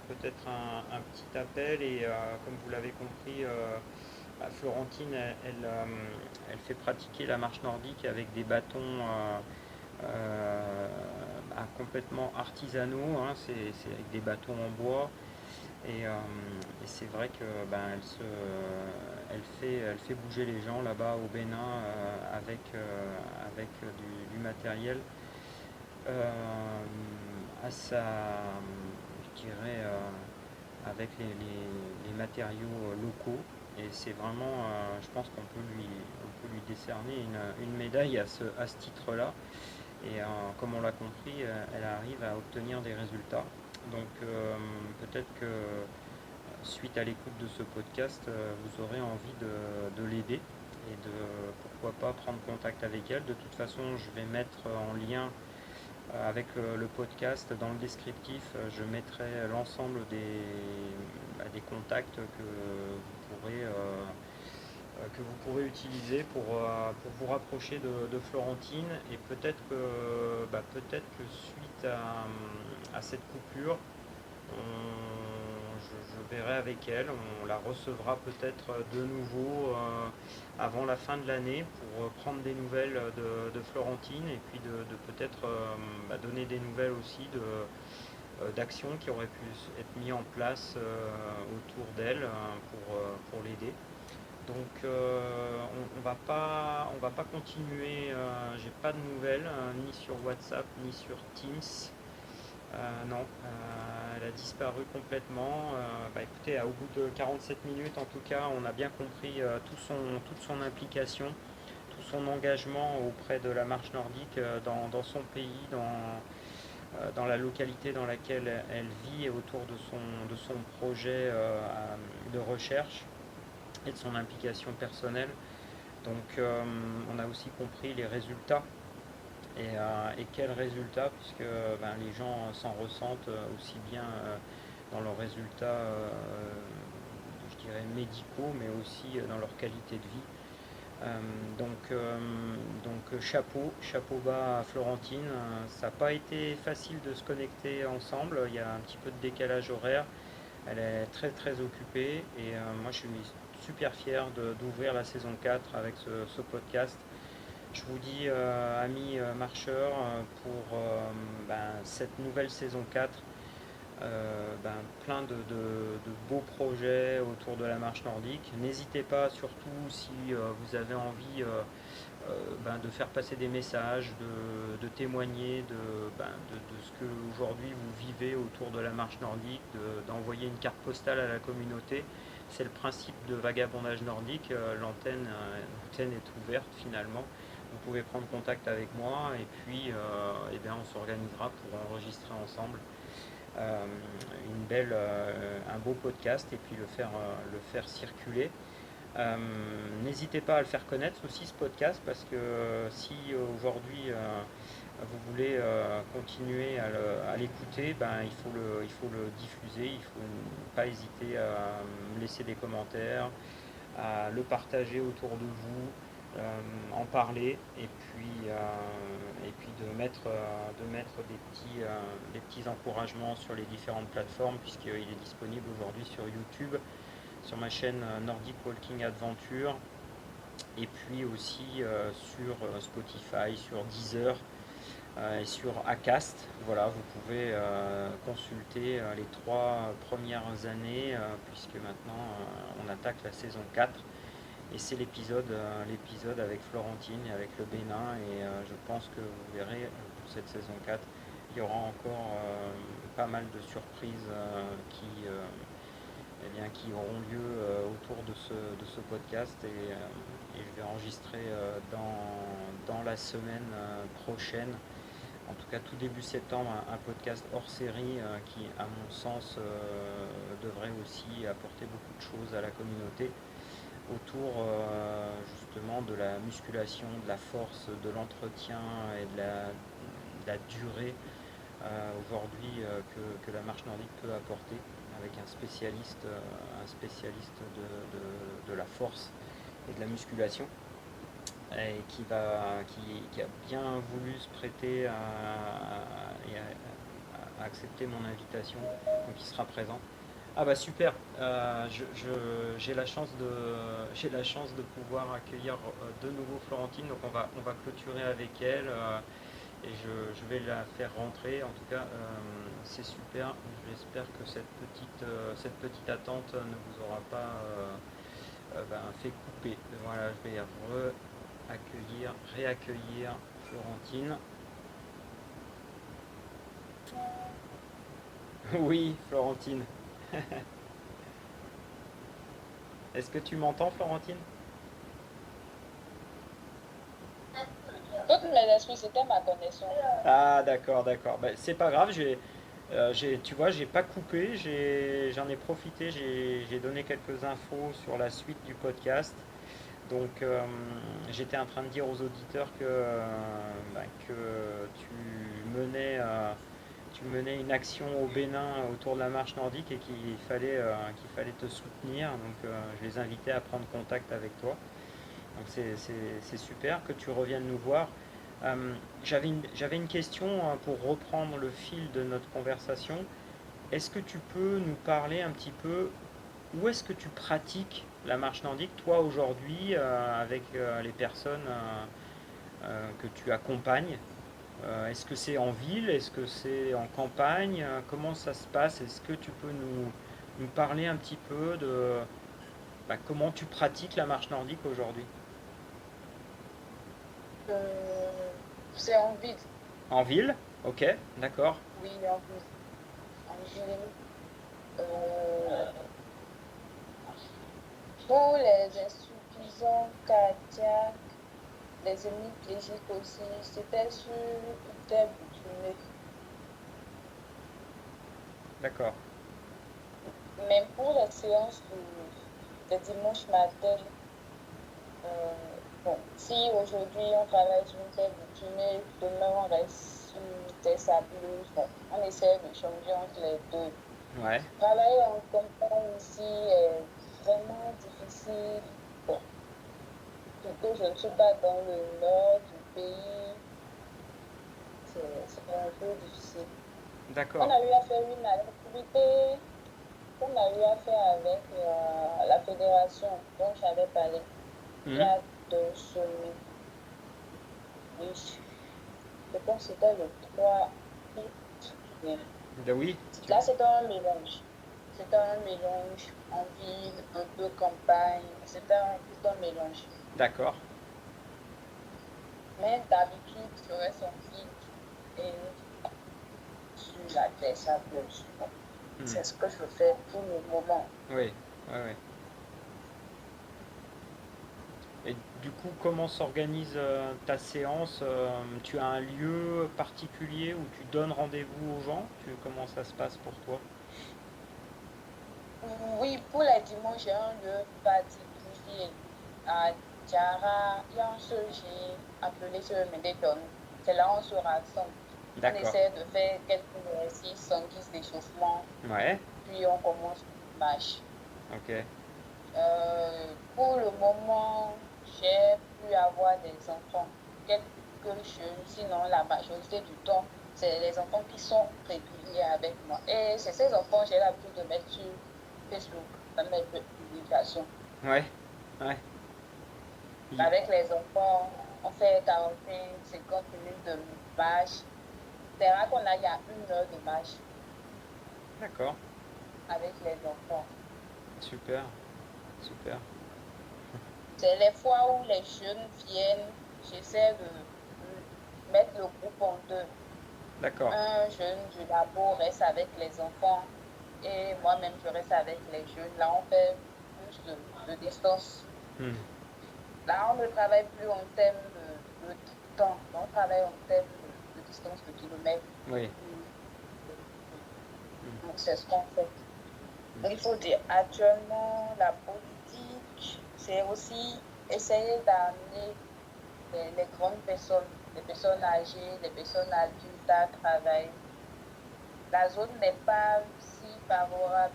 peut-être un petit appel et comme vous l'avez compris, bah, Florentine, elle fait pratiquer la marche nordique avec des bâtons complètement artisanaux, hein. C'est avec des bâtons en bois. Et c'est vrai que ben, elle fait bouger les gens là-bas au Bénin avec du matériel euh, je dirais, avec les matériaux locaux. Et c'est vraiment, je pense qu'on peut lui décerner une médaille à ce titre-là. Et comme on l'a compris, elle arrive à obtenir des résultats. Donc peut-être que suite à l'écoute de ce podcast, vous aurez envie de l'aider et de pourquoi pas prendre contact avec elle. De toute façon, je vais mettre en lien avec le podcast dans le descriptif, je mettrai l'ensemble des contacts que vous pourrez utiliser pour vous rapprocher de Florentine. Et peut-être que suite à cette coupure, je verrai avec elle, on la recevra peut-être de nouveau avant la fin de l'année pour prendre des nouvelles de Florentine et puis de peut-être donner des nouvelles aussi d'actions qui auraient pu être mises en place autour d'elle pour l'aider. Donc on va pas continuer, j'ai pas de nouvelles ni sur WhatsApp ni sur Teams. Non, elle a disparu complètement. Écoutez, au bout de 47 minutes, en tout cas, on a bien compris toute son implication, tout son engagement auprès de la marche nordique dans son pays, dans la localité dans laquelle elle vit et autour de son projet de recherche et de son implication personnelle. Donc on a aussi compris les résultats et quels résultats, puisque les gens s'en ressentent aussi bien dans leurs résultats, je dirais, médicaux, mais aussi dans leur qualité de vie. Euh, donc chapeau bas à Florentine. Ça n'a pas été facile de se connecter ensemble, il y a un petit peu de décalage horaire, elle est très très occupée et moi je suis super fier d'ouvrir la saison 4 avec ce podcast. Je vous dis, amis marcheurs, pour cette nouvelle saison 4, plein de beaux projets autour de la marche nordique. N'hésitez pas, surtout si vous avez envie de faire passer des messages, de témoigner de ce que aujourd'hui vous vivez autour de la marche nordique, d'envoyer une carte postale à la communauté. C'est le principe de Vagabondage nordique. L'antenne est ouverte finalement. Vous pouvez prendre contact avec moi et puis on s'organisera pour enregistrer ensemble un beau podcast et puis le faire circuler. N'hésitez pas à le faire connaître aussi ce podcast parce que si aujourd'hui vous voulez continuer à l'écouter, il faut le diffuser, il ne faut pas hésiter à me laisser des commentaires, à le partager autour de vous, en parler et puis de mettre des petits encouragements sur les différentes plateformes puisqu'il est disponible aujourd'hui sur YouTube, sur ma chaîne Nordic Walking Adventure et puis aussi sur Spotify, sur Deezer et sur Acast. Voilà, vous pouvez consulter les 3 premières années puisque maintenant on attaque la saison 4 et c'est l'épisode avec Florentine et avec le Bénin et je pense que vous verrez pour cette saison 4 il y aura encore pas mal de surprises qui auront lieu autour de ce podcast et je vais enregistrer dans la semaine prochaine, en tout cas tout début septembre, un podcast hors série qui, à mon sens, devrait aussi apporter beaucoup de choses à la communauté autour justement de la musculation, de la force, de l'entretien et de la durée aujourd'hui que la marche nordique peut apporter avec un spécialiste de la force et de la musculation et qui a bien voulu se prêter à accepter mon invitation, donc il sera présent. Ah bah super, j'ai la chance de pouvoir accueillir de nouveau Florentine, donc on va clôturer avec elle et je vais la faire rentrer. En tout cas, c'est super. J'espère que cette petite attente ne vous aura pas fait couper. Voilà, je vais réaccueillir Florentine. Oui, Florentine. Est-ce que tu m'entends, Florentine? Toutes mes excuses, c'était ma connexion. Ah, d'accord, d'accord. Bah, c'est pas grave, tu vois, j'ai pas coupé, j'en ai profité, j'ai donné quelques infos sur la suite du podcast. Donc, j'étais en train de dire aux auditeurs que tu menais une action au Bénin autour de la marche nordique et qu'il fallait te soutenir. Donc, je les invitais à prendre contact avec toi. Donc, c'est super que tu reviennes nous voir. J'avais une question pour reprendre le fil de notre conversation. Est-ce que tu peux nous parler un petit peu où est-ce que tu pratiques la marche nordique, toi, aujourd'hui, avec les personnes que tu accompagnes? Est-ce que c'est en ville? Est-ce que c'est en campagne? Comment ça se passe? Est-ce que tu peux nous parler un petit peu de comment tu pratiques la marche nordique aujourd'hui? Euh, c'est en ville. En ville? Ok, d'accord. Oui, en ville. En ville. Euh, pour les insuffisants cardiaques, des hémiplégiques aussi. C'était sur une terre bitumée. D'accord. Même pour la séance de dimanche matin, bon, si aujourd'hui on travaille sur une terre bitumée, demain on reste sur une terre sableuse, bon, on essaie de changer entre les deux. Ouais. Travailler en campagne ici est vraiment difficile. Bon, surtout je ne suis pas dans le nord du pays, c'est un peu difficile. On D'accord. a eu à faire une activité qu'on a eu à faire avec la fédération dont j'avais parlé il y Mhm. a 2 semaines. Oui, je pense que c'était le 3 août. Bien. Oui. Là, c'était un mélange. C'était un mélange en ville, un peu campagne. C'était tout un mélange. D'accord. Mais d'habitude, j'aurais senti et sur la terre sableuse. Bon, Mhm. c'est ce que je fais pour le moment. Oui. Ouais, ouais. Et du coup, comment s'organise ta séance? Tu as un lieu particulier où tu donnes rendez-vous aux gens? Comment ça se passe pour toi? Oui, pour les dimanches, j'ai un lieu particulier. À Diara, il y a un seul j'ai appelé sur le Médéton. C'est là où on se rassemble. On D'accord. essaie de faire quelques exercices sans guise d'échauffement, Ouais. puis on commence une marche. Ok. Pour le moment, j'ai pu avoir des enfants, quelques jeunes, sinon la majorité du temps, c'est les enfants qui sont réguliers avec moi. Et c'est ces enfants, j'ai l'habitude de mettre sur Facebook, de mettre des publications. Ouais. Ouais. Il- Avec les enfants, on fait 45, 50 minutes de marche. C'est rare qu'on aille à 1 heure de marche D'accord. avec les enfants. Super. Super. C'est les fois où les jeunes viennent, j'essaie de mettre le groupe en deux. D'accord. Un jeune du labo reste avec les enfants et moi-même je reste avec les jeunes. Là, on fait plus de distance. Hmm. Là, on ne travaille plus en termes de temps, on travaille en termes de distance, de kilomètres. Oui. Donc, c'est ce qu'on fait. Hmm. Il faut dire, actuellement, la politique, c'est aussi essayer d'amener les grandes personnes, les personnes âgées, les personnes adultes à travailler. La zone n'est pas si favorable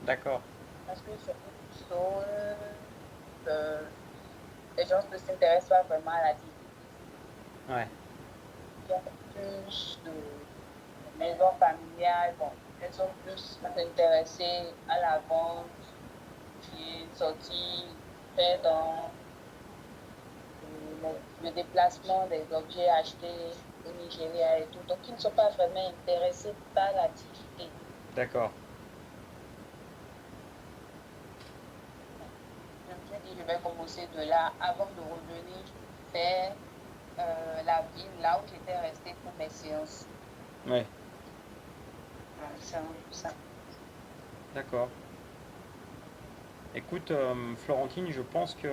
D'accord. parce que c'est une zone, euh, les gens ne s'intéressent pas vraiment à la vie. Ouais. Il y a plus de maisons familiales, bon, elles sont plus intéressées à la vente, qui est sortie, fait dans le déplacement des objets achetés au Nigeria et tout. Donc, ils ne sont pas vraiment intéressés par l'activité. D'accord. Je me suis dit, je vais commencer de là avant de revenir faire la ville là où j'étais restée pour mes séances. Ouais. C'est un peu ça. D'accord. Écoute, Florentine, je pense que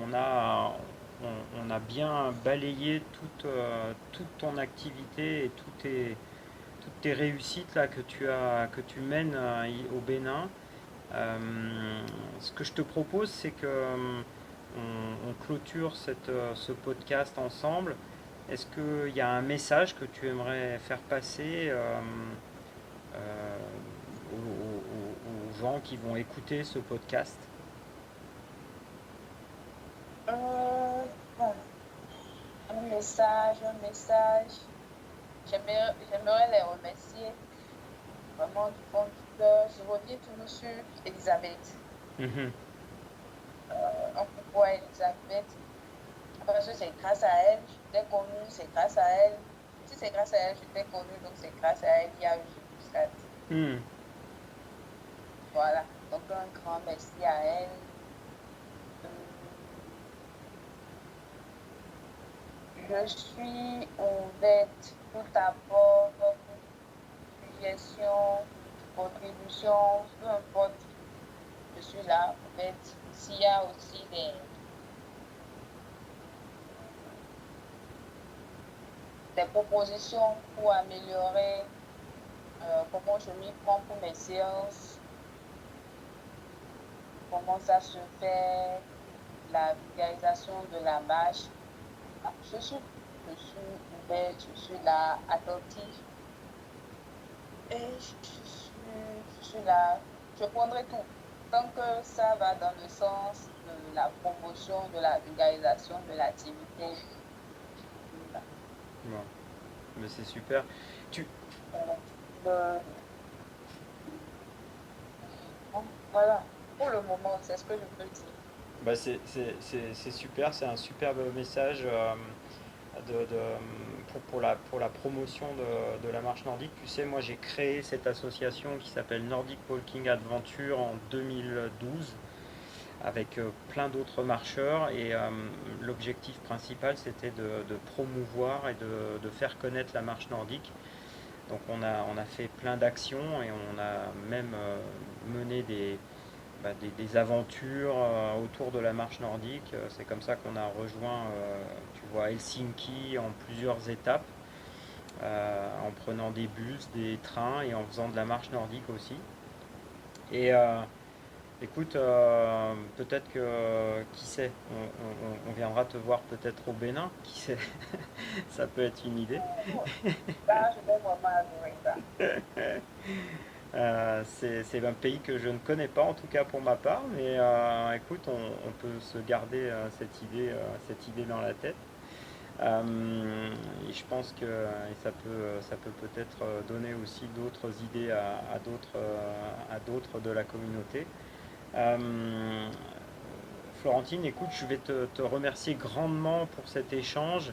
on a bien balayé toute ton activité et toutes tes réussites là que tu mènes au Bénin. Ce que je te propose, c'est que on clôture ce podcast ensemble. Est-ce qu'il y a un message que tu aimerais faire passer euh, aux gens qui vont écouter ce podcast? Bon, un message. J'aimerais les remercier vraiment du fond du cœur. Je reviens toujours sur Elisabeth. Mhm. Un coucou à Elisabeth. Parce que c'est grâce à elle, je t'ai connue, c'est grâce à elle. Si c'est grâce à elle, je t'ai connue, donc c'est grâce à elle qu'il y a eu ce podcast. Hmm. Voilà. Donc un grand merci à elle. Euh, Je suis ouverte tout apport, suggestion, contribution, peu importe. Je suis là ouverte. S'il y a aussi des propositions pour améliorer comment je m'y prends pour mes séances, comment ça se fait, la vulgarisation de la marche. Je suis ouverte, je suis là, attentive et je suis là, je prendrai tout. Tant que ça va dans le sens de la promotion, de la vulgarisation de l'activité. Bon, mais c'est super. Tu, Euh, voilà, pour le moment, c'est ce que je peux dire. bah c'est super, c'est un superbe message pour la promotion de la marche nordique. Tu sais, moi j'ai créé cette association qui s'appelle Nordic Walking Adventure en 2012 avec plein d'autres marcheurs et l'objectif principal c'était de promouvoir et de faire connaître la marche nordique. Donc on a fait plein d'actions et on a même mené des aventures autour de la marche nordique. C'est comme ça qu'on a rejoint, tu vois, Helsinki en plusieurs étapes, en prenant des bus, des trains et en faisant de la marche nordique aussi. Et écoute, peut-être que, qui sait, on viendra te voir peut-être au Bénin, qui sait, ça peut être une idée. Là, je vais vraiment adorer ça. C'est un pays que je ne connais pas en tout cas pour ma part, mais écoute, on peut se garder cette idée dans la tête. Et je pense que ça peut peut-être donner aussi d'autres idées à d'autres de la communauté. Euh, Florentine, écoute, je vais te remercier grandement pour cet échange.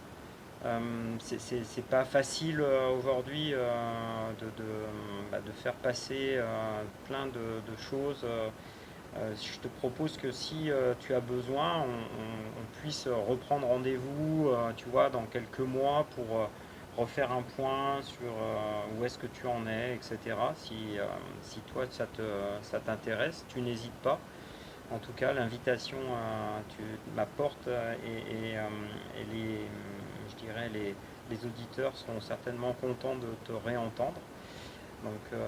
C'est pas facile aujourd'hui de faire passer plein de choses. Je te propose que si tu as besoin, on puisse reprendre rendez-vous, tu vois, dans quelques mois pour refaire un point sur où est-ce que tu en es, etc. Si toi ça t'intéresse, tu n'hésites pas. En tout cas, l'invitation, ma porte et je dirais les auditeurs seront certainement contents de te réentendre. Donc,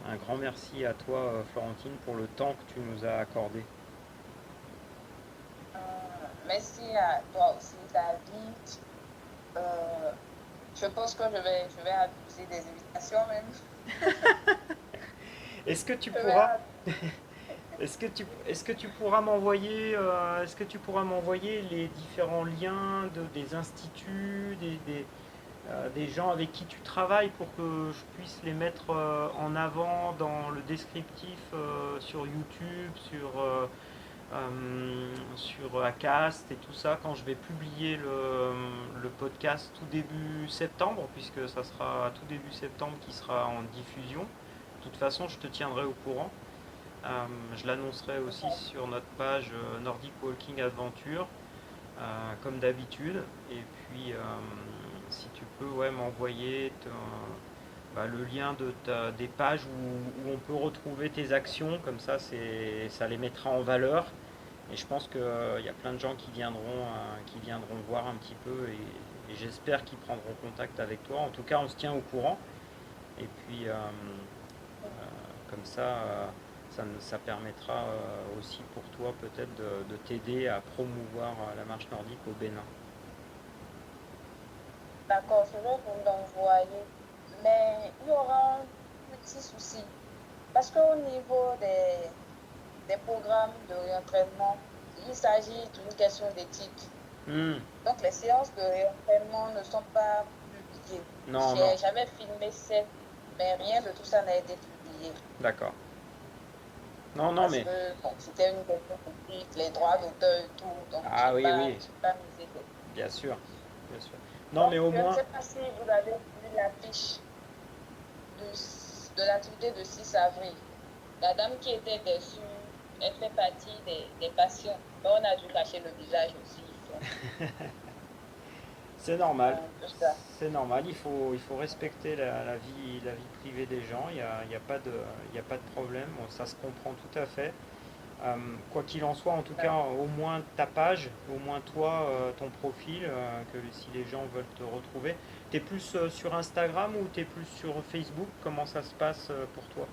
un grand merci à toi, Florentine, pour le temps que tu nous as accordé. Merci à toi aussi, David. Euh, je pense que je vais abuser des invitations même. Est-ce que tu Je vais pourras, abuser. est-ce que tu pourras m'envoyer les différents liens des instituts, des gens avec qui tu travailles pour que je puisse les mettre en avant dans le descriptif sur YouTube, sur Acast et tout ça quand je vais publier le podcast tout début septembre, puisque ça sera tout début septembre qui sera en diffusion. De toute façon, je te tiendrai au courant. Je l'annoncerai aussi sur notre page Nordic Walking Adventure, comme d'habitude. Et puis, si tu peux ouais, m'envoyer le lien des pages où on peut retrouver tes actions, comme ça, ça les mettra en valeur. Et je pense qu'il y a plein de gens qui viendront voir un petit peu et j'espère qu'ils prendront contact avec toi. En tout cas, on se tient au courant. Et puis, comme ça permettra aussi pour toi peut-être de t'aider à promouvoir la marche nordique au Bénin. D'accord, je vais vous l'envoyer. Mais il y aura un petit souci. Parce qu'au niveau des programmes de réentraînement, il s'agit d'une question d'éthique. Hmm. Donc, les séances de réentraînement ne sont pas publiées. Non, non, J'avais filmé 7, mais rien de tout ça n'a été publié. d'accord. Non, non, Parce mais... que bon, c'était une question d'éthique, les droits d'auteur et tout. Donc, Ah oui, oui, j'ai pas misé dessus. bien sûr, bien sûr. Non, Donc, mais au je ne moins... sais pas si vous avez vu l'affiche de l'activité de 6 avril. La dame qui était déçue, elle fait partie des patients. Mais on a dû cacher le visage aussi. C'est normal. Tout ça. C'est normal, il faut respecter la vie privée des gens, il y a pas de problème, bon, ça se comprend tout à fait. Quoi qu'il en soit, en tout cas, au moins ta page, au moins toi, ton profil, que si les gens veulent te retrouver. T'es plus sur Instagram ou t'es plus sur Facebook? Comment ça se passe pour toi?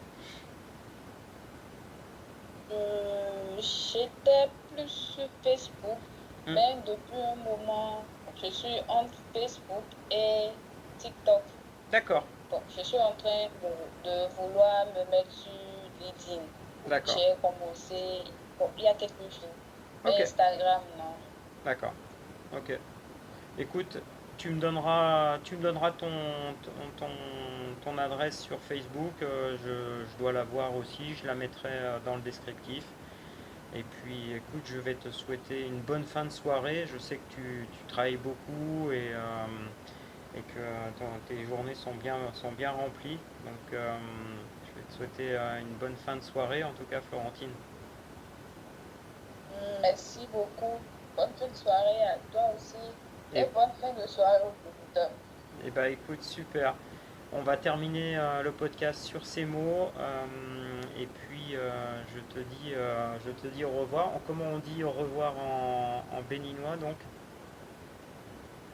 J'étais plus sur Facebook, Hmm. mais depuis un moment, je suis entre Facebook et TikTok. D'accord, Donc, je suis en train de vouloir me mettre sur LinkedIn, où d'accord, j'ai commencé bon, il y a quelques jours. Mais ok, Instagram, non. d'accord, ok. Écoute, tu me donneras ton adresse sur Facebook. Je dois la voir aussi. Je la mettrai dans le descriptif. Et puis, écoute, je vais te souhaiter une bonne fin de soirée. Je sais que tu travailles beaucoup et que tes journées sont bien remplies. Donc, je vais te souhaiter une bonne fin de soirée, en tout cas, Florentine. Merci beaucoup. Bonne fin de soirée à toi aussi. Et Et, bonne fin de soirée aux auditeurs. et bah, écoute, super. On va terminer le podcast sur ces mots. Et puis, je te dis au revoir. Comment on dit au revoir en béninois, donc?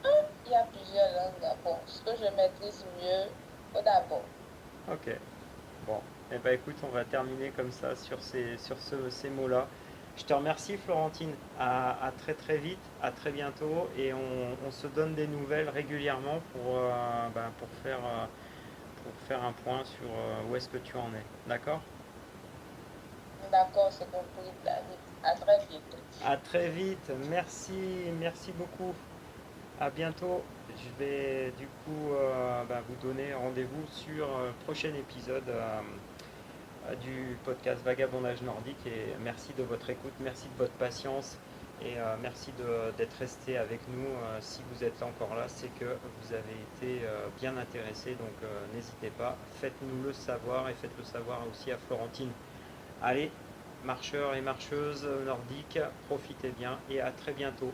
Il y a plusieurs langues d'abord. Ce que je maîtrise mieux, au d'abord. Ok. Bon, et bah écoute, on va terminer comme ça sur ces mots-là. Je te remercie Florentine, à très très vite, à très bientôt et on se donne des nouvelles régulièrement pour faire un point sur où est-ce que tu en es. D'accord? D'accord, c'est compris, David. À très bientôt. À très vite, merci, merci beaucoup, à bientôt. Je vais du coup vous donner rendez-vous sur le prochain épisode du podcast Vagabondage Nordique et merci de votre écoute, merci de votre patience et merci d'être resté avec nous. Si vous êtes encore là, c'est que vous avez été bien intéressé, donc n'hésitez pas, faites-nous le savoir et faites le savoir aussi à Florentine. Allez, marcheurs et marcheuses nordiques, profitez bien et à très bientôt.